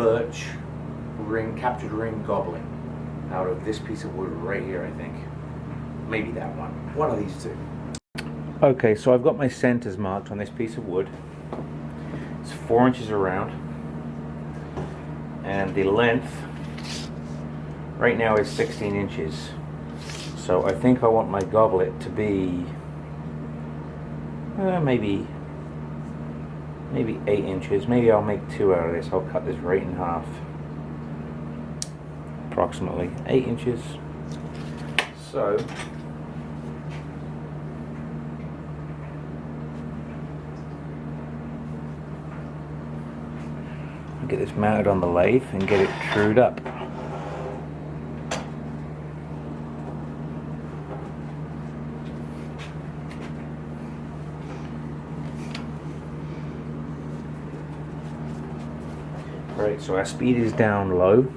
birch ring, captured ring goblet out of this piece of wood right here, I think. Maybe that one of these two. Okay, so I've got my centers marked on this piece of wood. It's 4 inches around, and the length right now is 16 inches. So I think I want my goblet to be maybe 8 inches. Maybe I'll make 2 out of this. I'll cut this right in half. Approximately 8 inches. So I'll get this mounted on the lathe and get it trued up. Right, so our speed is down low.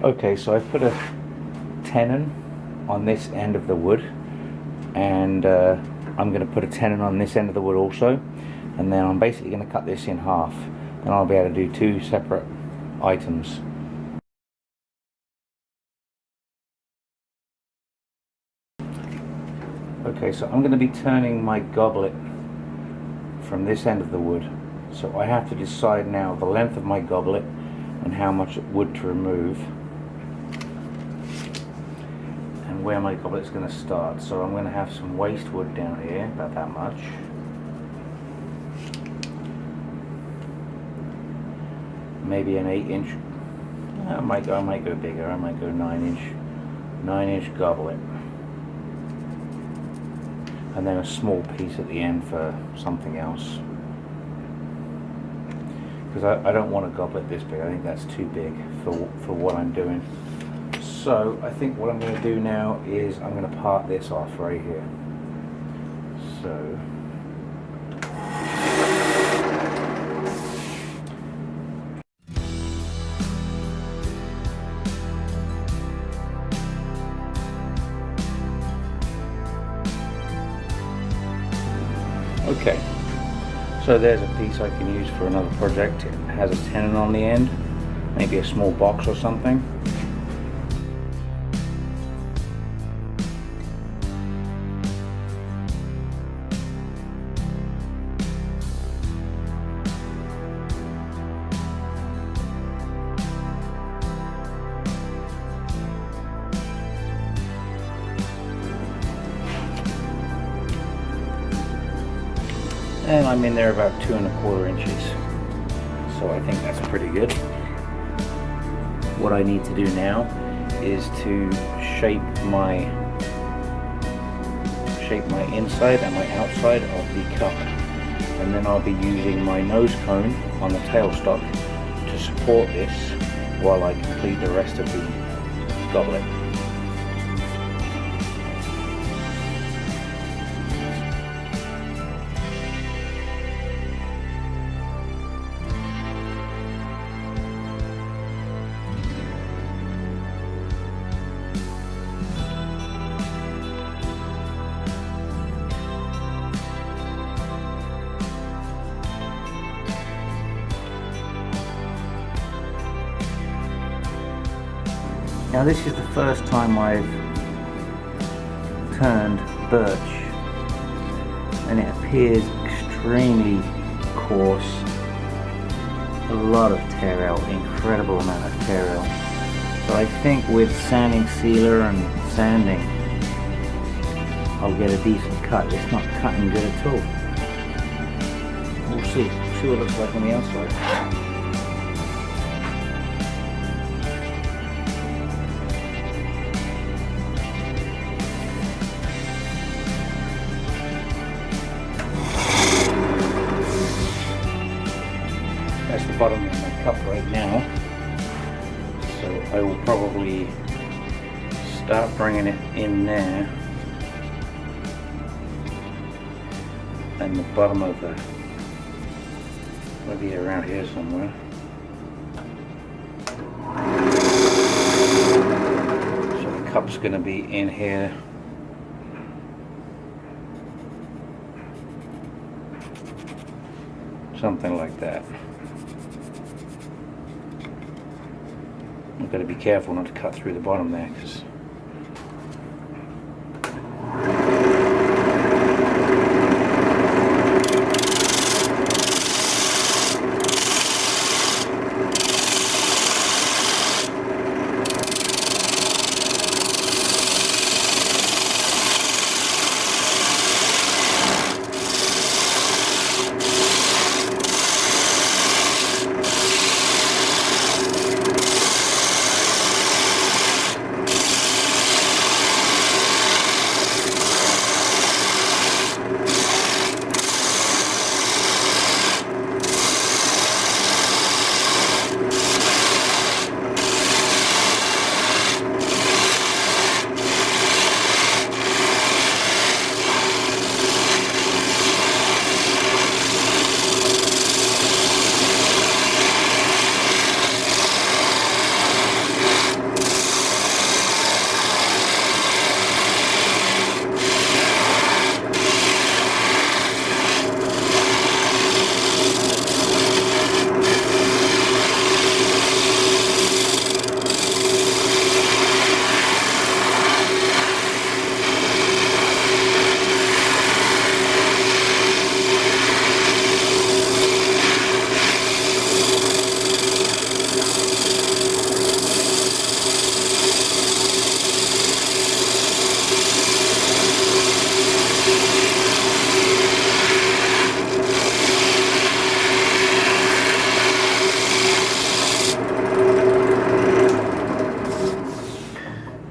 Okay, so I've put a tenon on this end of the wood, and I'm going to put a tenon on this end of the wood also, and then I'm basically going to cut this in half, and I'll be able to do 2 separate items. Okay, so I'm going to be turning my goblet from this end of the wood, so I have to decide now the length of my goblet and how much wood to remove, and where my goblet's going to start. So I'm going to have some waste wood down here, about that much. Maybe an 8-inch. I might go bigger. I might go 9-inch goblet, and then a small piece at the end for something else. Because I don't want a goblet this big. I think that's too big for what I'm doing. So I think what I'm going to do now is I'm going to part this off right here. So okay. So there's a piece I can use for another project. It has a tenon on the end, maybe a small box or something. And I'm in there about 2 1/4 inches, so I think that's pretty good. What I need to do now is to shape my inside and my outside of the cup, and then I'll be using my nose cone on the tailstock to support this while I complete the rest of the goblet. Now this is the first time I've turned birch, and it appears extremely coarse. A lot of tear out, incredible amount of tear out. So I think with sanding sealer and sanding, I'll get a decent cut. It's not cutting good at all. We'll see what it looks like on the outside. That's the bottom of my cup right now, so I will probably start bringing it in there, and the bottom of the, maybe around here somewhere. So the cup's going to be in here. Something like that. I've got to be careful not to cut through the bottom there, because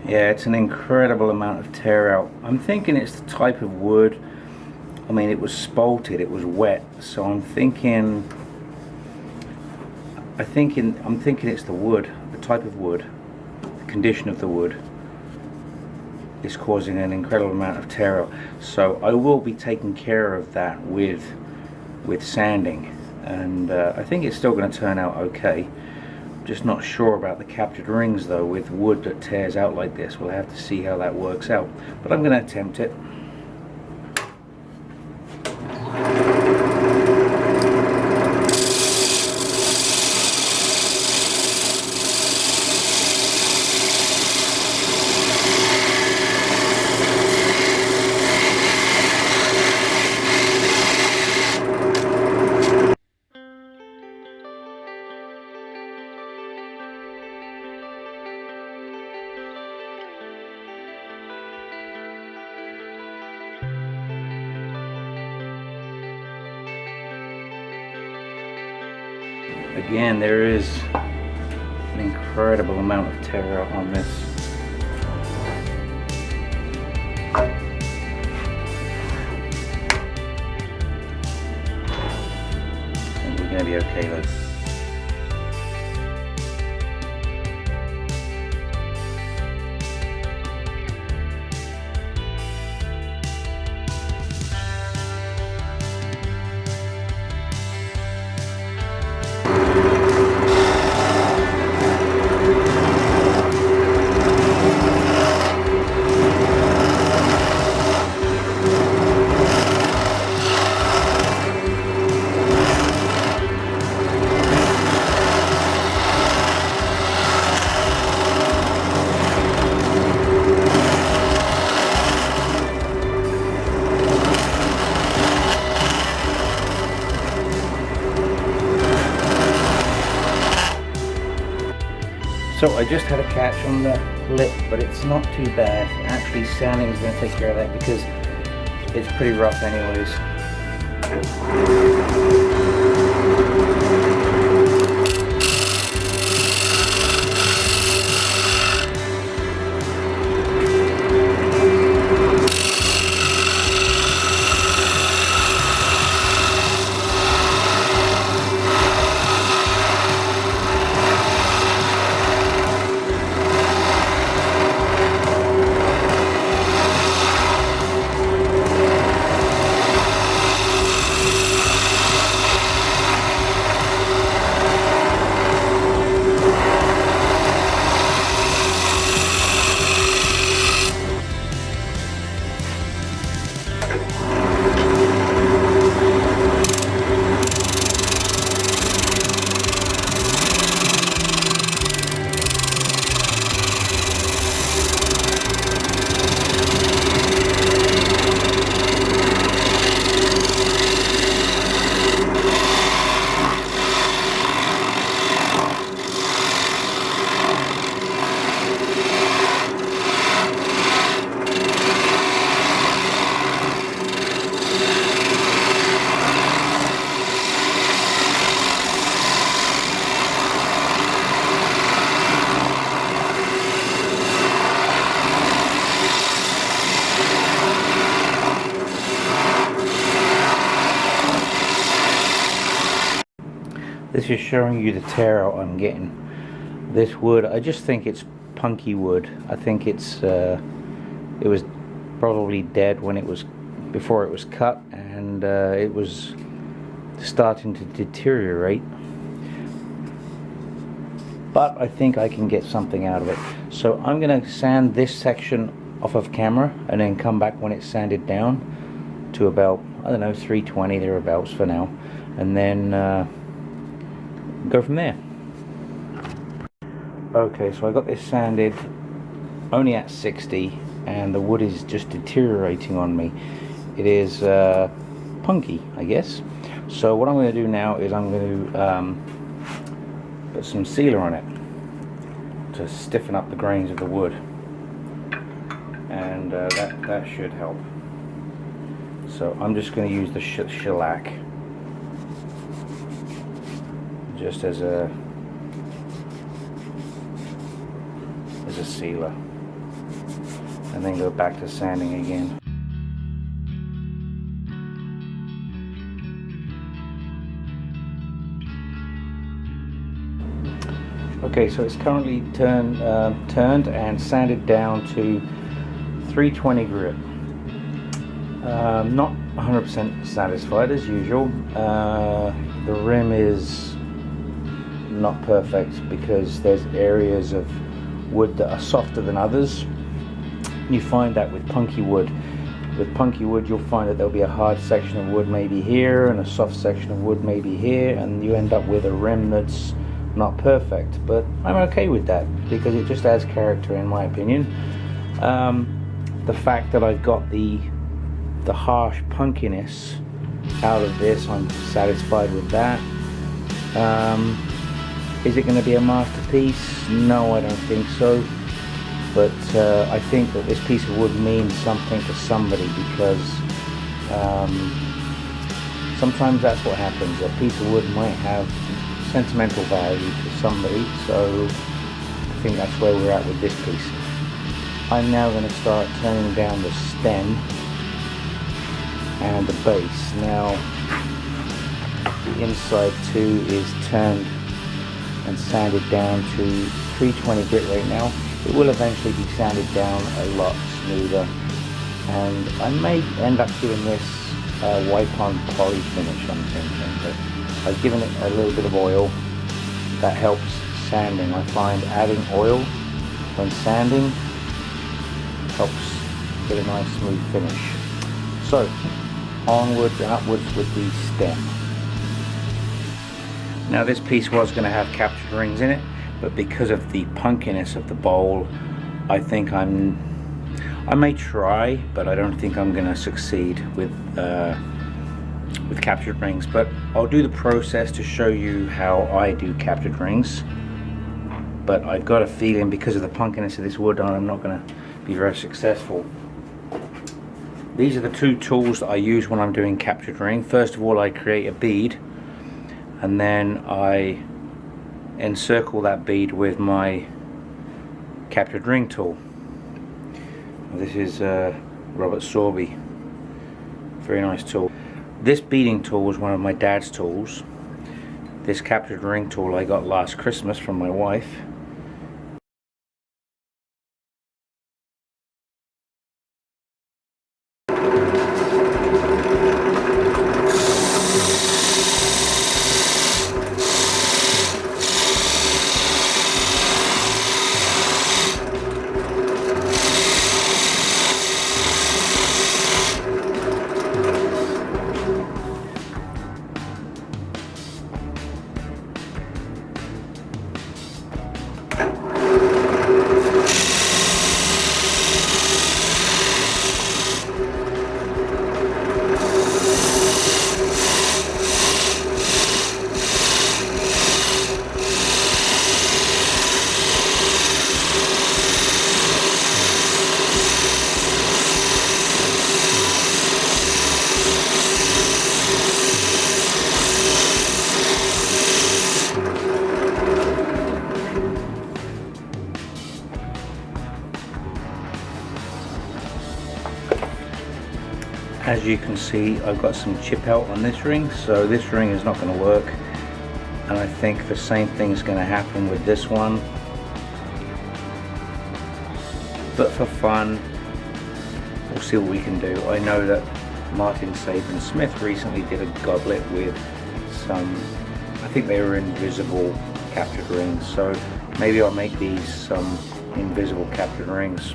yeah, it's an incredible amount of tear out. I'm thinking it's the type of wood. I mean, it was spalted, it was wet, so I'm thinking it's the wood, the type of wood, the condition of the wood is causing an incredible amount of tear out. So I will be taking care of that with sanding, and I think it's still going to turn out okay. Just not sure about the captured rings though, with wood that tears out like this. We'll have to see how that works out, but I'm going to attempt it. Again, there is an incredible amount of tear out on this. I think we're going to be okay though. So I just had a catch on the lip, but it's not too bad. Actually, sanding is going to take care of that because it's pretty rough anyways. This is showing you the tear out I'm getting. This wood, I just think it's punky wood. I think it's it was probably dead when it was before it was cut, and it was starting to deteriorate. But I think I can get something out of it. So I'm going to sand this section off of camera and then come back when it's sanded down to about, I don't know, 320 thereabouts for now, and then go from there. Okay, so I got this sanded only at 60 and the wood is just deteriorating on me. It is punky, I guess. So what I'm going to do now is I'm going to put some sealer on it to stiffen up the grains of the wood, and that should help. So I'm just going to use the shellac just as a sealer, and then go back to sanding again. Okay, so it's currently turned and sanded down to 320 grit. Not 100% satisfied as usual. The rim is not perfect because there's areas of wood that are softer than others. You find that with punky wood. With punky wood you'll find that there'll be a hard section of wood maybe here and a soft section of wood maybe here, and you end up with a rim that's not perfect, but I'm okay with that because it just adds character in my opinion. The fact that I've got the harsh punkiness out of this, I'm satisfied with that. Is it going to be a masterpiece? No, I don't think so, but I think that this piece of wood means something to somebody, because sometimes that's what happens. A piece of wood might have sentimental value to somebody, so I think that's where we're at with this piece. I'm now going to start turning down the stem and the base. Now the inside too is turned and sanded down to 320 grit right now. It will eventually be sanded down a lot smoother, and I may end up giving this wipe on poly finish, I'm thinking, but I've given it a little bit of oil. That helps sanding. I find adding oil when sanding helps get a nice smooth finish. So onwards and upwards with the stem. Now this piece was going to have captured rings in it, but because of the punkiness of the bowl, I think I may try, but I don't think I'm going to succeed with captured rings. But I'll do the process to show you how I do captured rings. but I've got a feeling because of the punkiness of this wood I'm not going to be very successful. These are the two tools that I use when I'm doing captured ring. First of all, I create a bead, and then I encircle that bead with my captured ring tool. This is Robert Sorby, very nice tool. This beading tool was one of my dad's tools. This captured ring tool I got last Christmas from my wife. As you can see, I've got some chip out on this ring, so this ring is not going to work, and I think the same thing is going to happen with this one. But for fun, we'll see what we can do. I know that Martin Saban Smith recently did a goblet with some, I think they were invisible captured rings, so maybe I'll make these some invisible captured rings.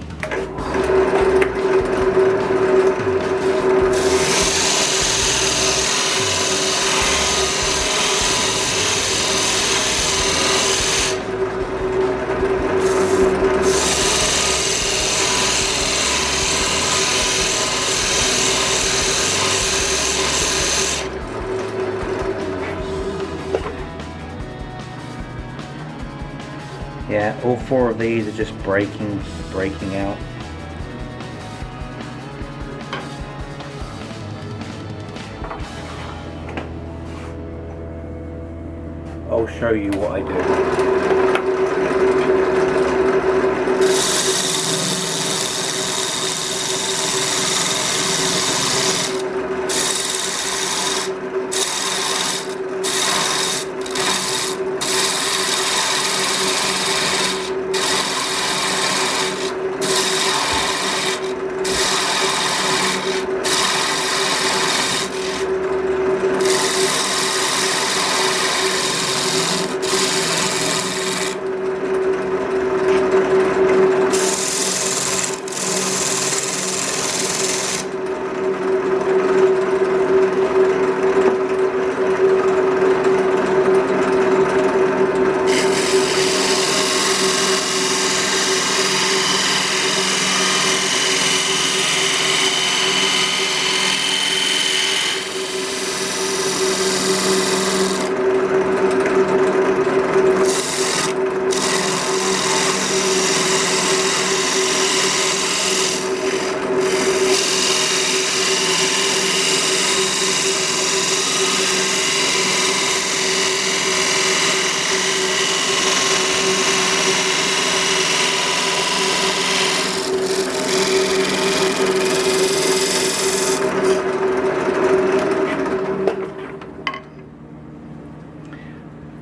Yeah, all four of these are just breaking out. I'll show you what I do.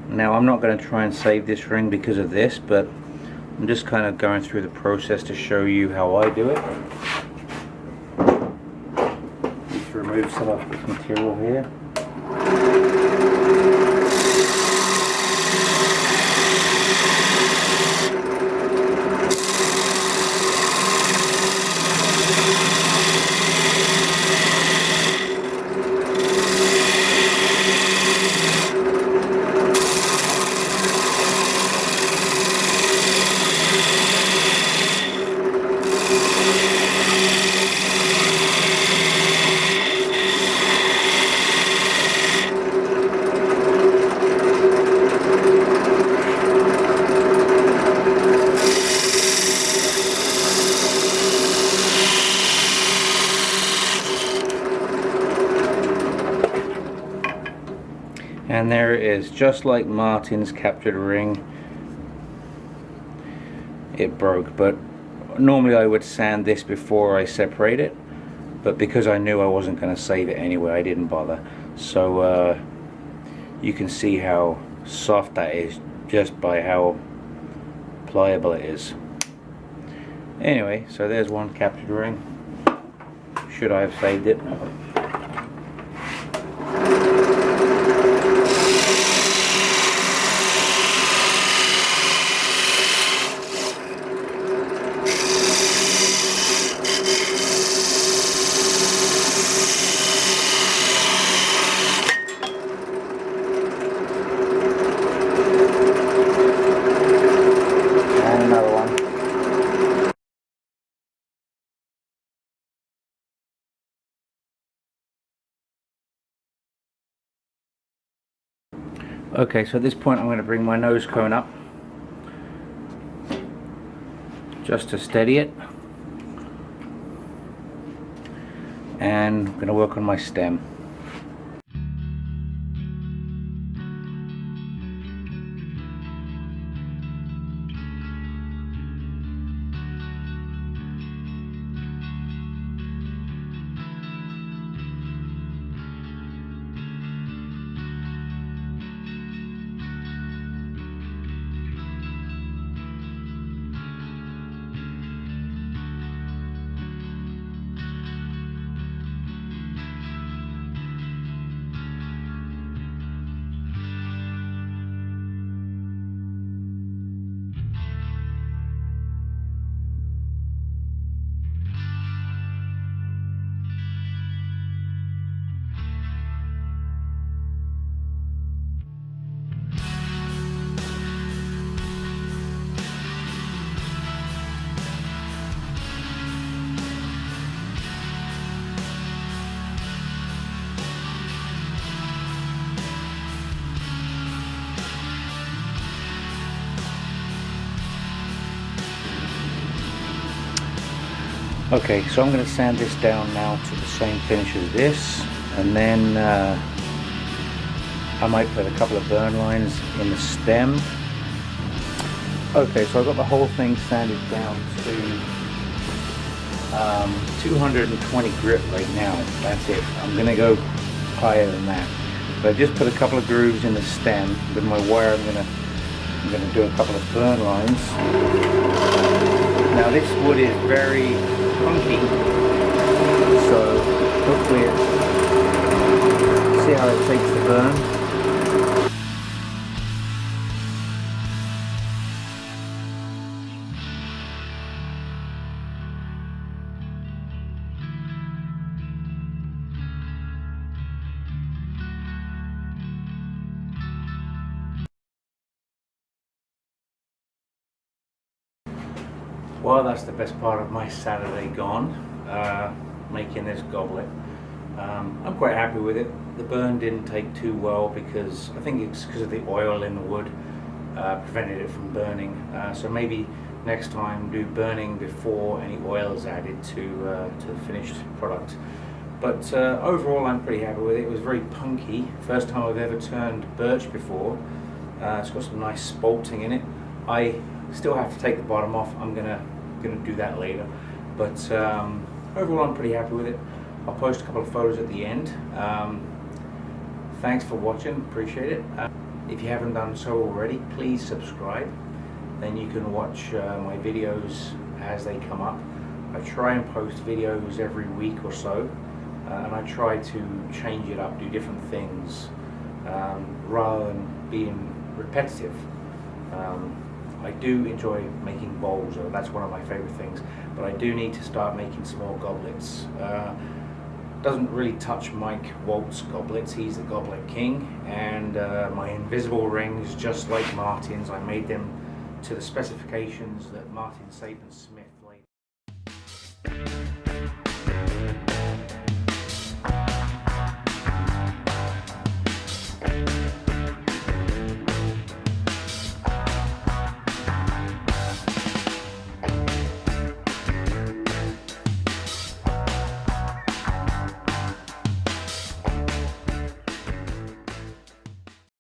Now I'm not going to try and save this ring because of this, but I'm just kind of going through the process to show you how I do it. Just remove some of this material here. is, just like Martin's captured ring, it broke. But normally I would sand this before I separate it, but because I knew I wasn't going to save it anyway, I didn't bother. So you can see how soft that is just by how pliable it is. Anyway, so there's one captured ring. Should I have saved it? And another one. Okay, so at this point I'm going to bring my nose cone up just to steady it, and I'm going to work on my stem. Okay, so I'm going to sand this down now to the same finish as this, and then I might put a couple of burn lines in the stem. Okay, so I've got the whole thing sanded down to 220 grit right now. That's it. I'm going to go higher than that. But I just put a couple of grooves in the stem. With my wire I'm going to do a couple of burn lines. Now this wood is very punky, so hopefully see how it takes the burn. Well, that's the best part of my Saturday gone, making this goblet. I'm quite happy with it. The burn didn't take too well because I think it's because of the oil in the wood prevented it from burning. So maybe next time do burning before any oil is added to the finished product. But overall I'm pretty happy with it. It was very punky. First time I've ever turned birch before. It's got some nice spalting in it. I still have to take the bottom off. I'm gonna do that later, but overall I'm pretty happy with it. I'll post a couple of photos at the end. Thanks for watching, appreciate it. If you haven't done so already, please subscribe, then you can watch my videos as they come up. I try and post videos every week or so, and I try to change it up, do different things rather than being repetitive. I do enjoy making bowls, or that's one of my favorite things, but I do need to start making small goblets. Doesn't really touch Mike Walt's goblets, he's the goblet king, and my invisible rings, just like Martin's, I made them to the specifications that Martin Saban Smith